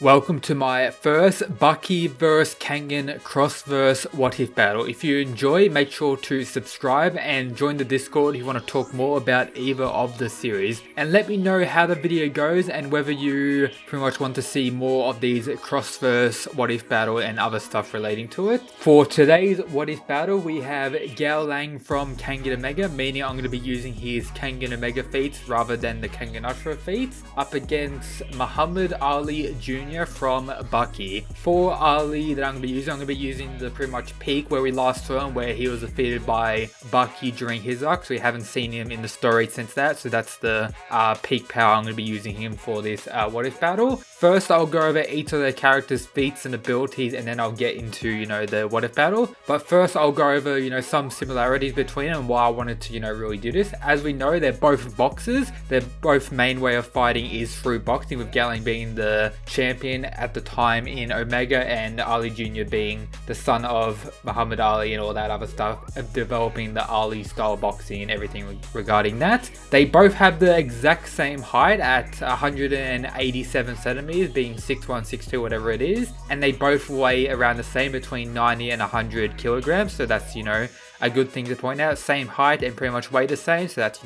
Welcome to my first Baki vs Kengan cross-verse what-if battle. If you enjoy, make sure to subscribe and join the Discord if you want to talk more about either of the series. And let me know how the video goes and whether you pretty much want to see more of these cross-verse what-if battle and other stuff relating to it. For today's what-if battle, we have Gaolang from Kengan Omega, meaning I'm going to be using his Kengan Omega feats rather than the Kengan Ultra feats, up against Muhammad Ali Jr. from Baki. For Ali that I'm going to be using the pretty much peak where we last saw him, where he was defeated by Baki during his arc, so we haven't seen him in the story since that, so that's the peak power I'm going to be using him for this what-if battle. First, I'll go over each of the characters' feats and abilities, and then I'll get into, the what-if battle. But first, I'll go over, some similarities between them and why I wanted to, really do this. As we know, they're both boxers. Their both main way of fighting is through boxing, with Gaolang being the champion at the time in Omega and Ali Jr. being the son of Muhammad Ali and all that other stuff, of developing the Ali style boxing and everything regarding that. They both have the exact same height at 187 centimeters, being 6'1", 6'2", whatever it is, and they both weigh around the same, between 90 and 100 kilograms, so that's, a good thing to point out. Same height and pretty much weigh the same, so that's,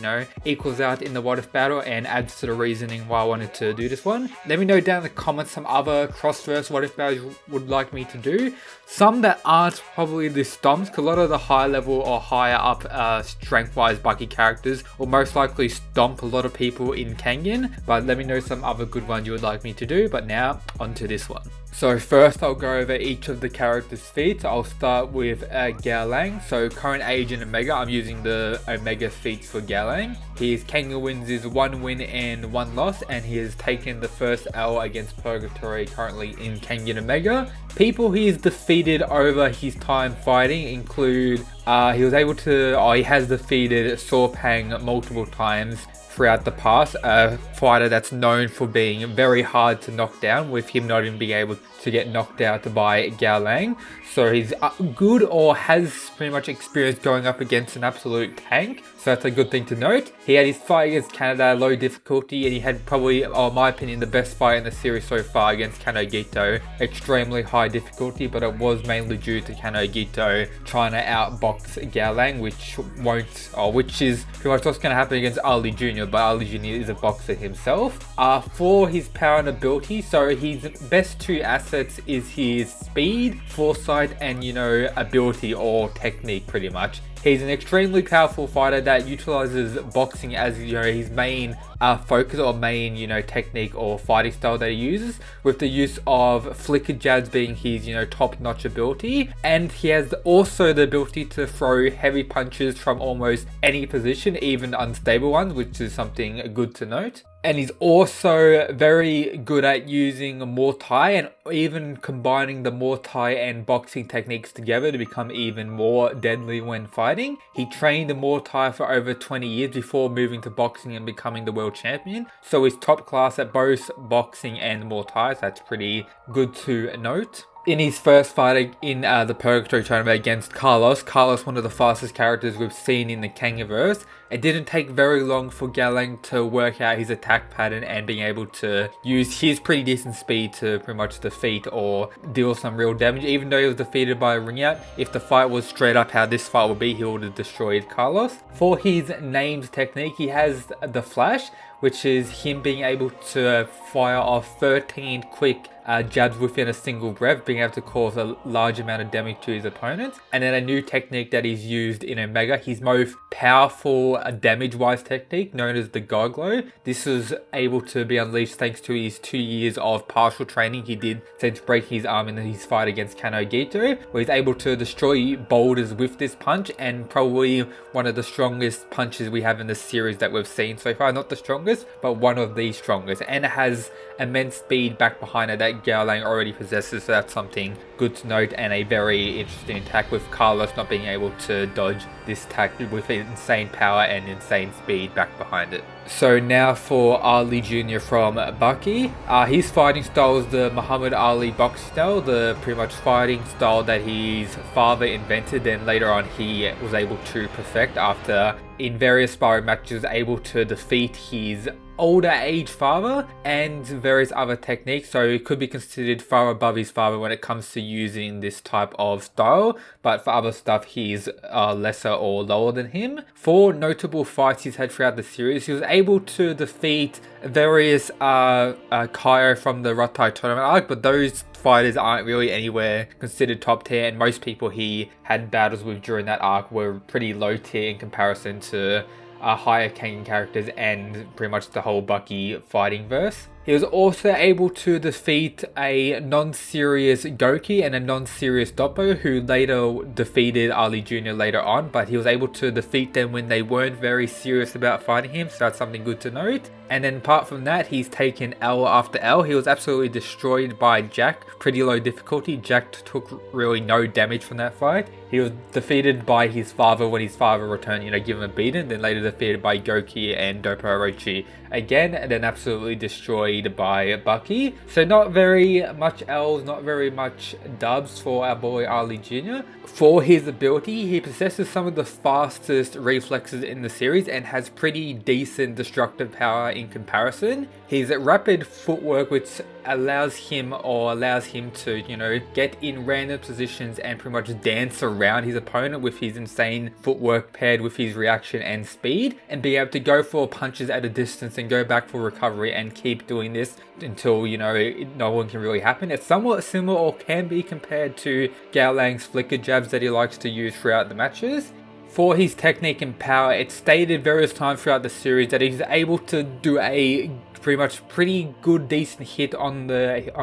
equals out in the what-if battle and adds to the reasoning why I wanted to do this one. Let me know down in the comments some other cross-verse what-if battles you would like me to do. Some that aren't probably the stomps, because a lot of the high level or higher up strength-wise Baki characters will most likely stomp a lot of people in Kengan, but let me know some other good ones you would like me to do. But now, onto this one. So first, I'll go over each of the characters' feats. I'll start with Gaolang. So current age in Omega, I'm using the Omega feats for Gaolang. His Kengan wins is 1 win and 1 loss, and he has taken the first L against Purgatory currently in Kengan Omega. People he's defeated over his time fighting include, he has defeated Sorpang multiple times throughout the past, a fighter that's known for being very hard to knock down, with him not even being able to get knocked out by Gaolang. So he's good, or has pretty much experience going up against an absolute tank, so that's a good thing to note. He had his fight against Canada, low difficulty, and he had probably, in my opinion, the best fight in the series so far against Kanogito, extremely high difficulty, but it was mainly due to Kanogito trying to outbox Gaolang, which is pretty much what's going to happen against Ali Jr., but Ali Jr. is a boxer himself. For his power and ability, so his best two assets is his speed, foresight, and ability or technique pretty much. He's an extremely powerful fighter that utilizes boxing as his main focus or main technique or fighting style that he uses, with the use of flicker jabs being his top-notch ability. And he has also the ability to throw heavy punches from almost any position, even unstable ones, which is something good to note. And he's also very good at using Muay Thai, and even combining the Muay Thai and boxing techniques together to become even more deadly when fighting. He trained in Muay Thai for over 20 years before moving to boxing and becoming the world champion. So he's top class at both boxing and Muay Thai, so that's pretty good to note. In his first fight in the Purgatory tournament against Carlos, one of the fastest characters we've seen in the Kengaverse, it didn't take very long for Gaolang to work out his attack pattern and being able to use his pretty decent speed to pretty much defeat or deal some real damage. Even though he was defeated by a ring out, if the fight was straight up how this fight would be, he would have destroyed Carlos. For his named technique, he has the Flash, which is him being able to fire off 13 quick jabs within a single breath, being able to cause a large amount of damage to his opponents. And then a new technique that he's used in Omega, his most powerful damage-wise technique, known as the Goglo. This was able to be unleashed thanks to his 2 years of partial training he did since breaking his arm in his fight against Kanogito, where he's able to destroy boulders with this punch, and probably one of the strongest punches we have in the series that we've seen so far. Not the strongest, but one of the strongest, and it has immense speed back behind it that Gaolang already possesses, so that's something good to note, and a very interesting attack, with Carlos not being able to dodge this attack with insane power and insane speed back behind it. So now for Ali Jr. from Baki. His fighting style is the Muhammad Ali boxing style, the pretty much fighting style that his father invented and later on he was able to perfect after in various sparring matches able to defeat his older age father and various other techniques, so it could be considered far above his father when it comes to using this type of style, but for other stuff he's lesser or lower than him. For notable fights he's had throughout the series, he was able to defeat various Kaio from the Ratai tournament arc, but those fighters aren't really anywhere considered top tier, and most people he had battles with during that arc were pretty low tier in comparison to higher Kengan characters and pretty much the whole Baki fighting verse. He was also able to defeat a non-serious Goki and a non-serious Doppo, who later defeated Ali Jr. later on, but he was able to defeat them when they weren't very serious about fighting him, so that's something good to note. And then apart from that, he's taken L after L. He was absolutely destroyed by Jack, pretty low difficulty. Jack took really no damage from that fight. He was defeated by his father when his father returned, give him a beating, then later defeated by Goki and Doppo Orochi again, and then absolutely destroyed by Baki. So not very much L's, not very much dubs for our boy Ali Jr. For his ability, he possesses some of the fastest reflexes in the series and has pretty decent destructive power in comparison. His rapid footwork, which allows him to, get in random positions and pretty much dance around his opponent with his insane footwork paired with his reaction and speed, and be able to go for punches at a distance and go back for recovery and keep doing this until, no one can really happen. It's somewhat similar, or can be compared to Gaolang's flicker jabs that he likes to use throughout the matches. For his technique and power, it's stated various times throughout the series that he's able to do a pretty good decent hit on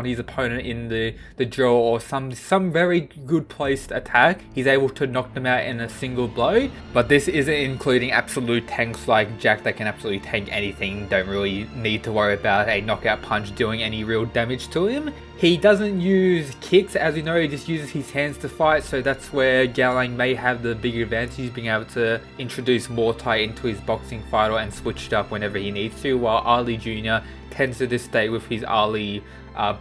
his opponent in the draw, or some very good placed attack. He's able to knock them out in a single blow, but this isn't including absolute tanks like Jack that can absolutely tank anything. Don't really need to worry about a knockout punch doing any real damage to him. He doesn't use kicks, as you know, he just uses his hands to fight, so that's where Gaolang may have the bigger advantage, being able to introduce Muay Thai into his boxing fight and switch it up whenever he needs to, while Ali Jr. tends to just stay with his Ali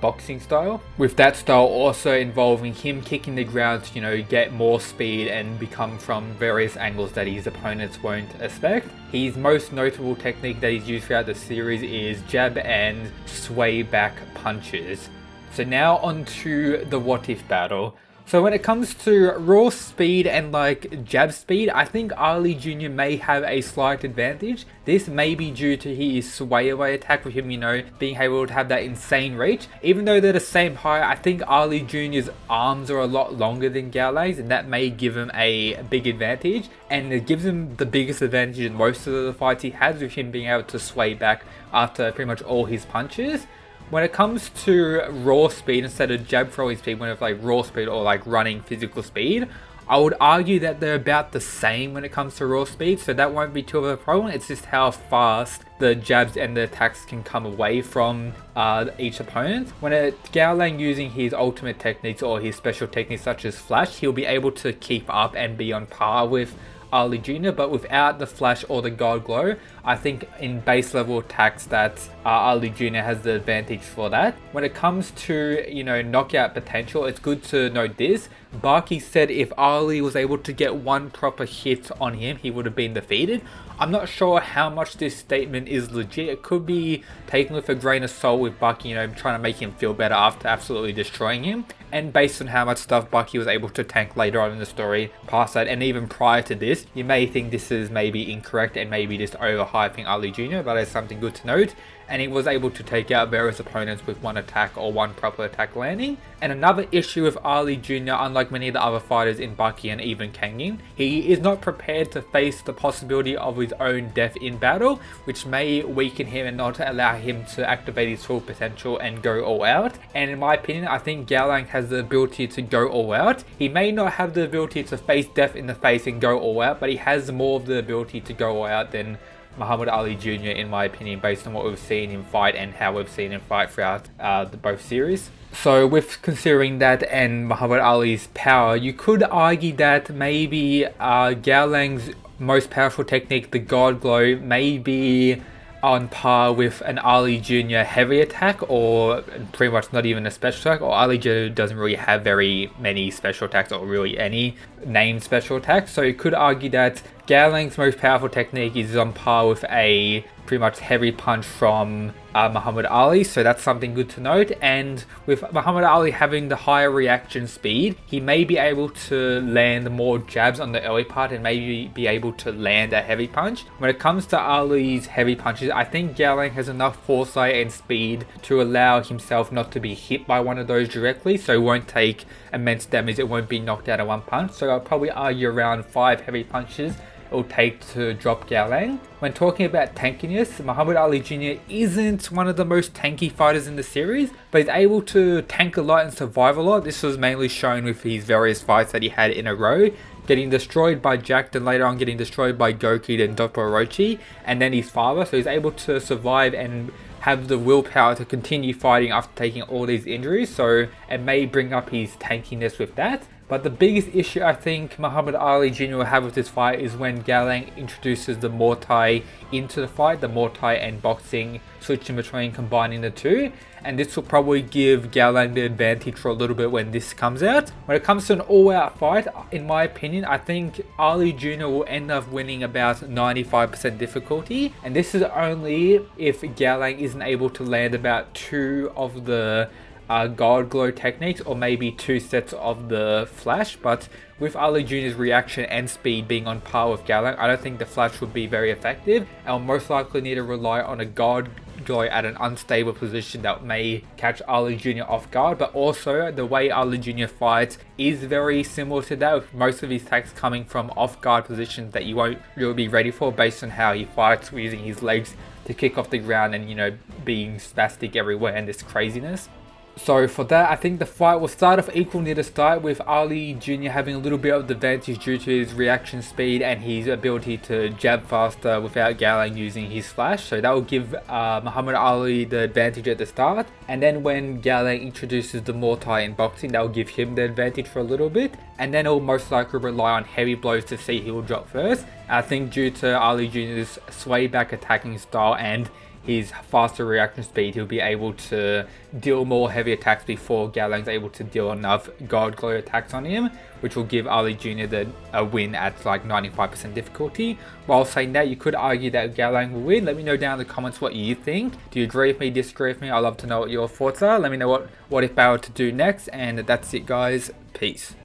boxing style, with that style also involving him kicking the ground to, get more speed and become from various angles that his opponents won't expect. His most notable technique that he's used throughout the series is jab and sway back punches. So now on to the what if battle. So when it comes to raw speed and jab speed, I think Ali Jr. may have a slight advantage. This may be due to his sway away attack, with him, being able to have that insane reach. Even though they're the same height, I think Ali Jr.'s arms are a lot longer than Gaolang's, and that may give him a big advantage. And it gives him the biggest advantage in most of the fights he has, with him being able to sway back after pretty much all his punches. When it comes to raw speed instead of jab throwing speed, when it's raw speed or running physical speed, I would argue that they're about the same when it comes to raw speed, so that won't be too of a problem. It's just how fast the jabs and the attacks can come away from each opponent. When Gaolang using his ultimate techniques or his special techniques such as flash, he'll be able to keep up and be on par with Ali Jr., but without the flash or the God Glow, I think in base level attacks that Ali Jr. has the advantage for that. When it comes to, knockout potential, it's good to note this. Baki said if Ali was able to get one proper hit on him, he would have been defeated. I'm not sure how much this statement is legit. It could be taken with a grain of salt with Baki, trying to make him feel better after absolutely destroying him. And based on how much stuff Baki was able to tank later on in the story, Parasite, and even prior to this, you may think this is maybe incorrect and maybe just overhyping Ali Jr., but it's something good to note. And he was able to take out various opponents with one attack or one proper attack landing. And another issue with Ali Jr., unlike many of the other fighters in Baki and even Kengan, he is not prepared to face the possibility of his own death in battle, which may weaken him and not allow him to activate his full potential and go all out. And in my opinion, I think Gaolang has the ability to go all out. He may not have the ability to face death in the face and go all out, but he has more of the ability to go all out than Muhammad Ali Jr. in my opinion, based on what we've seen him fight and how we've seen him fight throughout both series. So with considering that and Muhammad Ali's power, you could argue that maybe Gaolang's most powerful technique, the God Glow, may be on par with an Ali Jr. heavy attack, or pretty much not even a special attack, or Ali Jr. doesn't really have very many special attacks or really any named special attacks. So you could argue that Gaolang's most powerful technique is on par with a pretty much heavy punch from Muhammad Ali, so that's something good to note. And with Muhammad Ali having the higher reaction speed, he may be able to land more jabs on the early part and maybe be able to land a heavy punch. When it comes to Ali's heavy punches, I think Gaolang has enough foresight and speed to allow himself not to be hit by one of those directly, so he won't take immense damage, it won't be knocked out in one punch. So I'll probably argue around 5 heavy punches it will take to drop Gaolang. When talking about tankiness, Muhammad Ali Jr. isn't one of the most tanky fighters in the series, but he's able to tank a lot and survive a lot. This was mainly shown with his various fights that he had in a row, getting destroyed by Jack, then later on getting destroyed by Goki and Orochi, and then his father. So he's able to survive and have the willpower to continue fighting after taking all these injuries, so it may bring up his tankiness with that. But the biggest issue I think Muhammad Ali Jr. will have with this fight is when Gaolang introduces the Muay Thai into the fight, the Muay Thai and boxing, switching between, combining the two. And this will probably give Gaolang the advantage for a little bit when this comes out. When it comes to an all-out fight, in my opinion, I think Ali Jr. will end up winning about 95% difficulty. And this is only if Gaolang isn't able to land about 2 of the guard glow techniques, or maybe 2 sets of the flash. But with Ali Jr.'s reaction and speed being on par with Gaolang, I don't think the flash would be very effective. I'll most likely need to rely on a guard glow at an unstable position that may catch Ali Jr. off guard. But also the way Ali Jr. fights is very similar to that, with most of his attacks coming from off guard positions that you won't really be ready for based on how he fights, using his legs to kick off the ground and, you know, being spastic everywhere and this craziness. So for that, I think the fight will start off equal near the start, with Ali Jr. having a little bit of the advantage due to his reaction speed and his ability to jab faster without Gaolang using his flash. So that will give Muhammad Ali the advantage at the start. And then when Gaolang introduces the Muay Thai in boxing, that will give him the advantage for a little bit. And then he'll most likely rely on heavy blows to see who will drop first. I think due to Ali Jr.'s sway back attacking style and his faster reaction speed, he'll be able to deal more heavy attacks before Gaolang's able to deal enough guard glow attacks on him, which will give Ali Jr. a win at like 95% difficulty. While saying that, you could argue that Gaolang will win. Let me know down in the comments what you think. Do you agree with me, disagree with me? I'd love to know what your thoughts are. Let me know what if I were to do next. And that's it, guys. Peace.